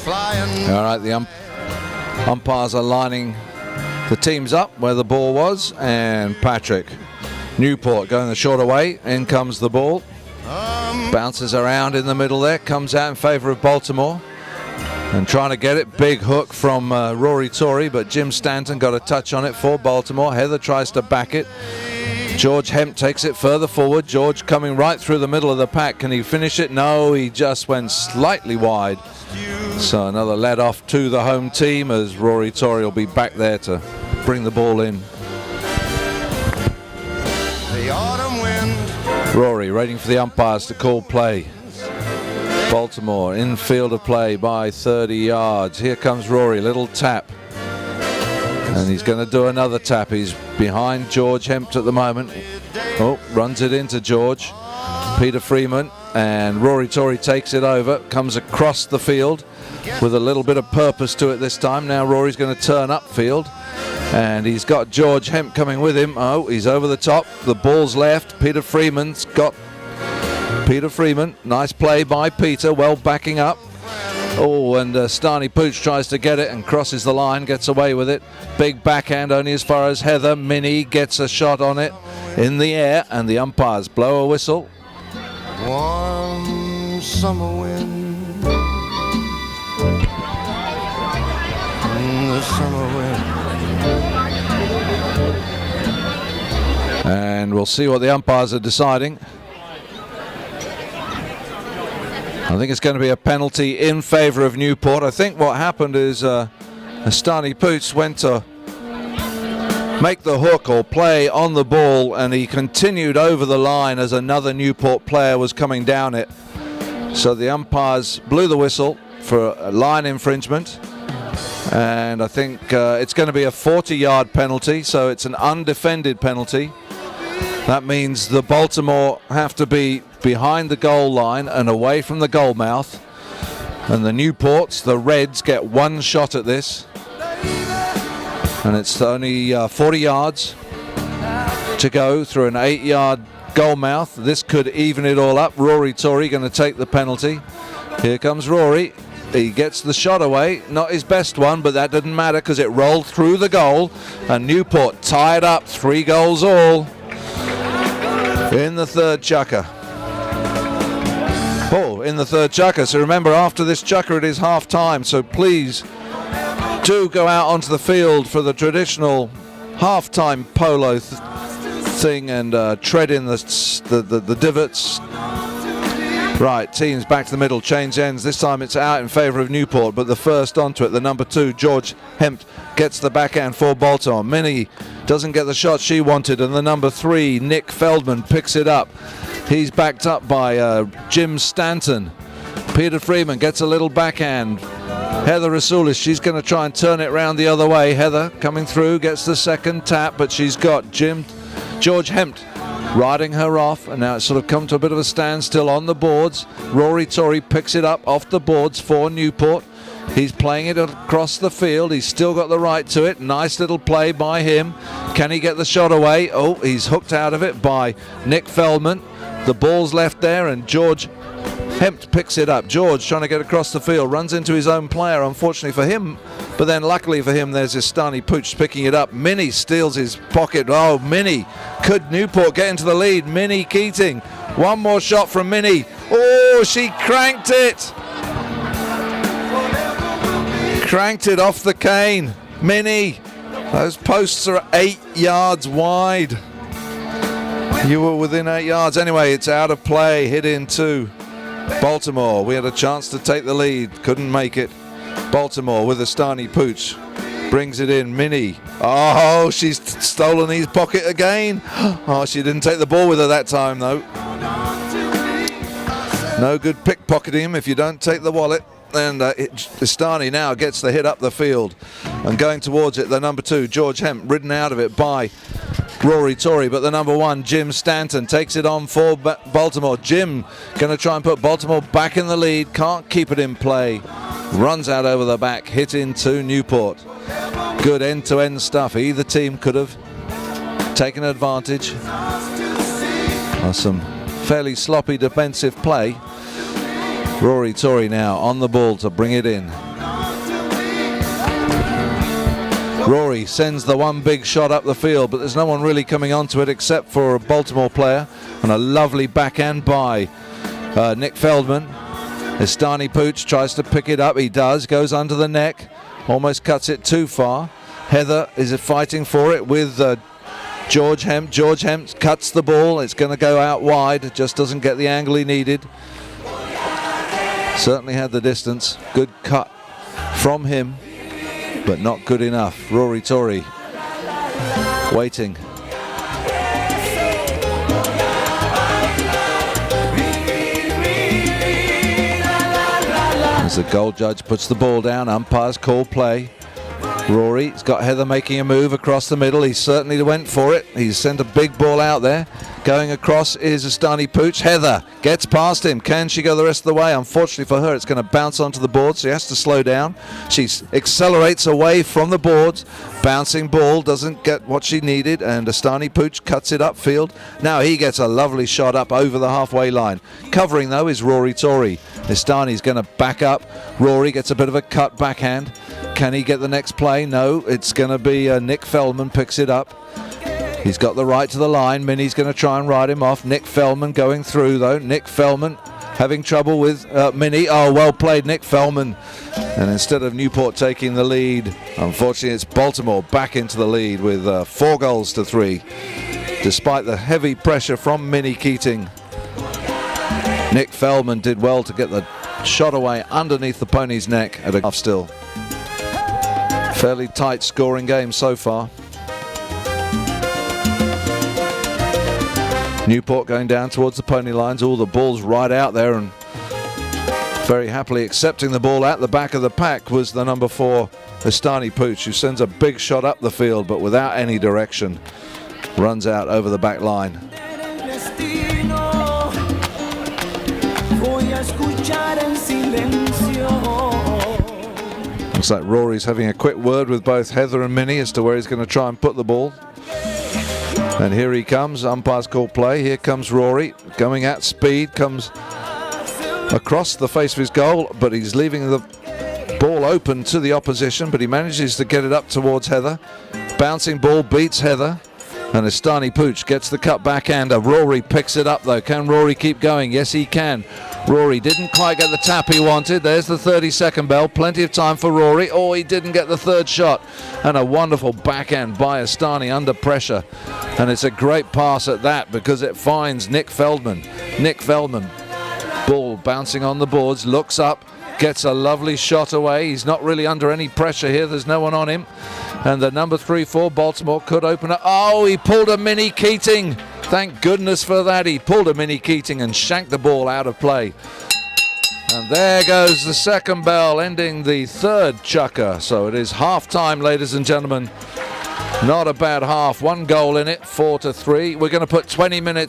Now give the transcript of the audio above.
All right, the umpires are lining the teams up where the ball was, and Patrick Newport going the shorter way. In comes the ball. Bounces around in the middle there, comes out in favor of Baltimore. And trying to get it, big hook from Rory Torrey, but Jim Stanton got a touch on it for Baltimore. Heather tries to back it. George Hempt takes it further forward. George coming right through the middle of the pack. Can he finish it? No, he just went slightly wide. So another lead off to the home team as Rory Torrey will be back there to bring the ball in. The autumn wind. Rory waiting for the umpires to call play. Baltimore in field of play by 30 yards. Here comes Rory, little tap. And he's going to do another tap. He's behind George Hempt at the moment. Oh, runs it into George. Peter Friedman, and Rory Torrey takes it over. Comes across the field with a little bit of purpose to it this time. Now Rory's going to turn upfield. And he's got George Hempt coming with him. Oh, he's over the top. The ball's left. Peter Friedman's got Peter Friedman. Nice play by Peter. Well backing up. Oh, and Estani Puch tries to get it and crosses the line. Gets away with it. Big backhand only as far as Heather. Minnie gets a shot on it in the air. And the umpires blow a whistle. Warm summer wind. The summer wind. And we'll see what the umpires are deciding. I think it's going to be a penalty in favor of Newport. I think what happened is Estani Puch went to make the hook or play on the ball, and he continued over the line as another Newport player was coming down it. So the umpires blew the whistle for a line infringement. And I think it's going to be a 40-yard penalty, so it's an undefended penalty. That means the Baltimore have to be behind the goal line and away from the goal mouth. And the Newports, the Reds, get one shot at this. And it's only 40 yards to go through an 8-yard goal mouth. This could even it all up. Rory Torrey going to take the penalty. Here comes Rory. He gets the shot away. Not his best one, but that didn't matter because it rolled through the goal. And Newport tied up 3 goals all in the third Chukker. Oh, in the third Chukker. So remember, after this Chukker, it is half time. So please do go out onto the field for the traditional half-time polo thing and tread in the divots. Right, teams back to the middle, change ends. This time it's out in favour of Newport, but the first onto it, the number 2, George Hempt, gets the backhand for Baltimore. Minnie doesn't get the shot she wanted, and the number 3, Nik Feldman, picks it up. He's backed up by Jim Stanton. Peter Friedman gets a little backhand. Heather Souto, she's going to try and turn it round the other way. Heather coming through, gets the second tap, but she's got George Hempt riding her off, and now it's sort of come to a bit of a standstill on the boards. Rory Torrey picks it up off the boards for Newport. He's playing it across the field. He's still got the right to it. Nice little play by him. Can he get the shot away? Oh, he's hooked out of it by Nik Feldman. The ball's left there, and George Hempt picks it up. George trying to get across the field, runs into his own player, unfortunately for him. But then luckily for him, there's Estani Puch picking it up. Minnie steals his pocket. Oh, Minnie. Could Newport get into the lead? Minnie Keating. One more shot from Minnie. Oh, she cranked it. Cranked it off the cane. Minnie. Those posts are 8 yards wide. You were within 8 yards. Anyway, it's out of play. Hit into Baltimore. We had a chance to take the lead. Couldn't make it. Baltimore with Estani Puch. Brings it in. Minnie. Oh, she's stolen his pocket again. Oh, she didn't take the ball with her that time, though. No good pickpocketing him if you don't take the wallet. And Estani now gets the hit up the field. And going towards it, the number 2, George Hempt, ridden out of it by Rory Torrey, but the number 1, Jim Stanton, takes it on for Baltimore. Jim going to try and put Baltimore back in the lead. Can't keep it in play. Runs out over the back, hit into Newport. Good end-to-end stuff. Either team could have taken advantage of some fairly sloppy defensive play. Rory Torrey now on the ball to bring it in. Rory sends the one big shot up the field, but there's no one really coming onto it except for a Baltimore player, and a lovely backhand by Nik Feldman. Estani Puch tries to pick it up. He does, goes under the neck, almost cuts it too far. Heather is fighting for it with George Hempt. George Hempt cuts the ball. It's going to go out wide, just doesn't get the angle he needed. Certainly had the distance. Good cut from him, but not good enough. Rory Torrey waiting. As the goal judge puts the ball down, umpires call play. Rory's got Heather making a move across the middle. He certainly went for it. He's sent a big ball out there. Going across is Estani Puch. Heather gets past him. Can she go the rest of the way? Unfortunately for her, it's going to bounce onto the board, so she has to slow down. She accelerates away from the boards. Bouncing ball, doesn't get what she needed, and Estani Puch cuts it upfield. Now he gets a lovely shot up over the halfway line. Covering, though, is Rory Torrey. Estani's going to back up. Rory gets a bit of a cut backhand. Can he get the next play? No, it's going to be Nik Feldman picks it up. He's got the right to the line. Minnie's going to try and ride him off. Nik Feldman going through, though. Nik Feldman having trouble with Minnie. Oh, well played, Nik Feldman. And instead of Newport taking the lead, unfortunately it's Baltimore back into the lead with 4-3. Despite the heavy pressure from Minnie Keating, Nik Feldman did well to get the shot away underneath the pony's neck at a half still. Fairly tight scoring game so far. Newport going down towards the pony lines. All the balls right out there, and very happily accepting the ball at the back of the pack was the number 4 Estani Puch, who sends a big shot up the field but without any direction. Runs out over the back line. Looks like Rory's having a quick word with both Heather and Minnie as to where he's going to try and put the ball. And here he comes, umpires call play. Here comes Rory, going at speed, comes across the face of his goal, but he's leaving the ball open to the opposition, but he manages to get it up towards Heather. Bouncing ball beats Heather, and Estani Puch gets the cut backhander. Rory picks it up though. Can Rory keep going? Yes, he can. Rory didn't quite get the tap he wanted. There's the 30-second bell. Plenty of time for Rory. Oh, he didn't get the third shot. And a wonderful backhand by Estani under pressure. And it's a great pass at that because it finds Nik Feldman. Nik Feldman, ball bouncing on the boards, looks up, gets a lovely shot away. He's not really under any pressure here. There's no one on him. And the number 3-4 Baltimore could open up. Oh, he pulled a Minnie Keating. Thank goodness for that. He pulled a Minnie Keating and shanked the ball out of play. And there goes the second bell, ending the third Chukker. So it is half-time, ladies and gentlemen. Not a bad half. 1 goal in it, 4-3. We're going to put 20 minutes